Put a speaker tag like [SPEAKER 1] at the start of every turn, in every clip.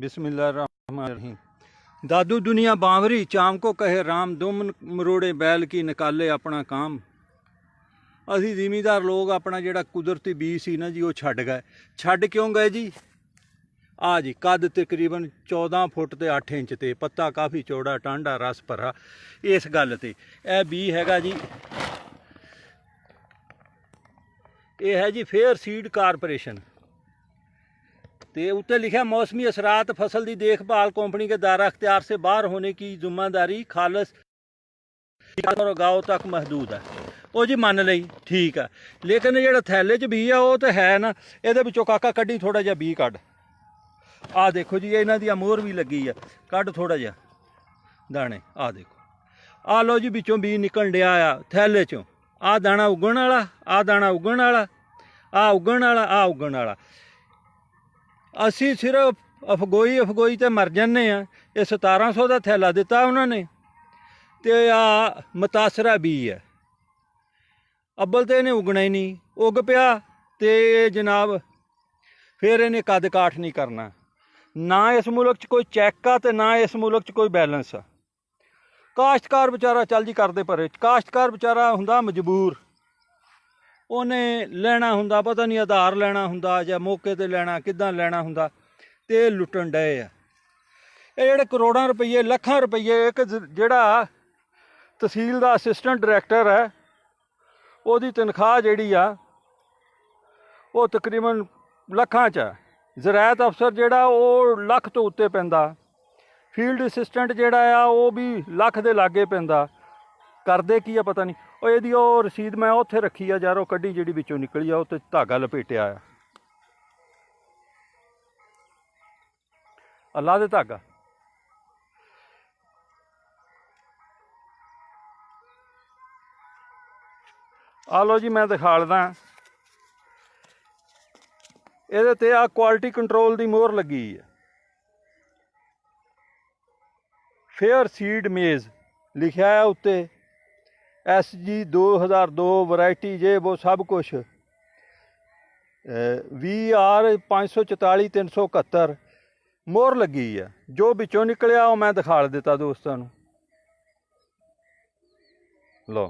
[SPEAKER 1] बिस्मिल्लाहिर्रहमानिर्रहीम। दादू दुनिया बावरी चाम को कहे राम, दुम मरोड़े बैल की निकाले अपना काम। ਅਸੀਂ ਜ਼ਿਮੀਂਦਾਰ ਲੋਕ ਆਪਣਾ ਜਿਹੜਾ ਕੁਦਰਤੀ ਬੀਜ ਸੀ ਨਾ ਜੀ ਉਹ ਛੱਡ ਗਏ। ਛੱਡ ਕਿਉਂ ਗਏ ਜੀ? ਆ ਜੀ ਕੱਦ ਤਕਰੀਬਨ 14 ਫੁੱਟ ਤੇ 8 ਇੰਚ ਤੇ ਪੱਤਾ ਕਾਫੀ ਚੌੜਾ ਟਾਂਡਾ ਰਸ ਭਰਾ। ਇਸ ਗੱਲ ਤੇ ਇਹ ਬੀਜ ਹੈਗਾ ਜੀ, ਇਹ ਹੈ ਜੀ ਫੇਅਰ ਸੀਡ ਕਾਰਪੋਰੇਸ਼ਨ ਤੇ उत्ते लिखा मौसमी असरात फसल की देखभाल कंपनी के दायरा अख्तियार से बाहर होने की जिम्मेदारी खालस और गाँव तक महदूद है। वो जी मन ली ठीक है, लेकिन जो थैले च बी है वो तो है ना, ये काका कड्डी थोड़ा जहा बी कढ़। आ देखो जी इन्हों की मोहर भी लगी है, कढ़ थोड़ा जहा दाने। आ देखो, आ लो जी बिचों बी निकल डिया आ थैले चों। आ दाना उगण वाला, आ दाना उगण वाला, आ उगण वाला, आ उगण वाला। असी सिर्फ अफगोई तो मर जाने। ये 1700 का थैला दिता उन्होंने, तो आ मुतासरा बी है। अब्बल तो इन्हें उगना ही नहीं, उग पिया तो जनाब फिर इन्हें कद काठ नहीं करना। ना इस मुल्क च कोई चैक आ तो ना इस मुल्क च कोई बैलेंस आ। काश्तकार बेचारा चल जी करते परे, काश्तकार बेचारा हुंदा मजबूर, उन्हें लेना हुंदा पता नहीं आधार लेना हुंदा या मौके ते लेना किदां लेना हुंदा, ते लुट्टन डे आ। ये जेह्ड़े करोड़ां रुपये लखां रुपये एक जेह्ड़ा तहसील दा असिस्टेंट डायरैक्टर है ओहदी तनख्वाह जिहड़ी आ वो तकरीबन लखां च है। ज़रायत अफसर जिहड़ा वो लख तो उत्ते पैंदा, फील्ड असिस्टेंट जिहड़ा आ वो भी लख दे लागे पैंदा। करदे की आ पता नहीं। और यदि वो रसीद मैं उत्थे रखी है यार, वो कड्डी जिहड़ी विचों निकली आ उत्ते धागा लपेटिया आ, अल्लाह दे धागा। आ लो जी मैं दिखा लदा, इहदे ते आ क्वालिटी कंट्रोल दी मोहर लगी है। फेयर सीड मेज़ लिखा है उत्ते, SG 2002 वैरायटी जे वो सब कुछ, VR 544 371 मोहर लगी है। जो बिचों निकलिया वो मैं दिखा दिता दोस्तों नूं। लो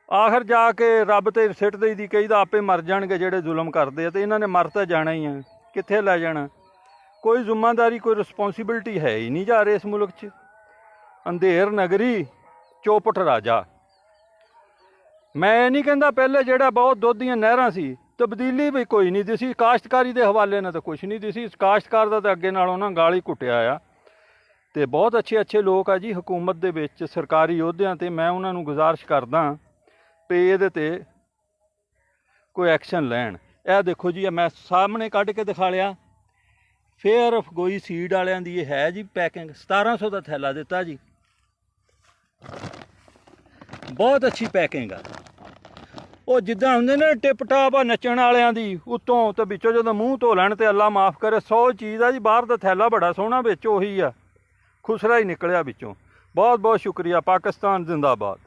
[SPEAKER 1] आखिर जाके रब ते सिट दई दी कही आपे मर जाणगे जेड़े जुल्म करते, तो इन्होंने मर तो जाना ही है, कित्थे लै जाना। कोई जिम्मेदारी कोई रिस्पोंसिबिलिटी है ही नहीं जा रही इस मुल्क च। अंधेर नगरी चौपट राजा। मैं नहीं कहता पहले जेड़ा बहुत दुध दियां नहरां सी, तब्दीली भी कोई नहीं दिसी। काश्तकारी के हवाले ने तो कुछ नहीं दिसी। काश्तकार का तो अगे नालों ना गाल ही कुटिया आ। तो बहुत अच्छे अच्छे लोग आ जी हुकूमत दे विच, सरकारी योद्धियां ते मैं उन्होंने गुजारिश करदा भी इहदे ते कोई एक्शन लैण। यह देखो जी मैं सामने कढ़ के दिखा लिया, फेयर अफगोई सीड वालियां दी है जी पैकिंग। 1700 का थैला दिता जी, बहुत अच्छी पैकिंग आ। वो जिद्दां हुंदे ने टिप टाप आ नच्चण वालियां दी, उत्तों तो बिचों जदों मूँह धो लैण ते अल्लाह माफ़ करे 100 चीज़ आ जी। बाहर दा थैला बड़ा सोहना, बिच ओही आ खुसरा ही निकलिया बिचों। बहुत बहुत शुक्रिया। पाकिस्तान जिंदाबाद।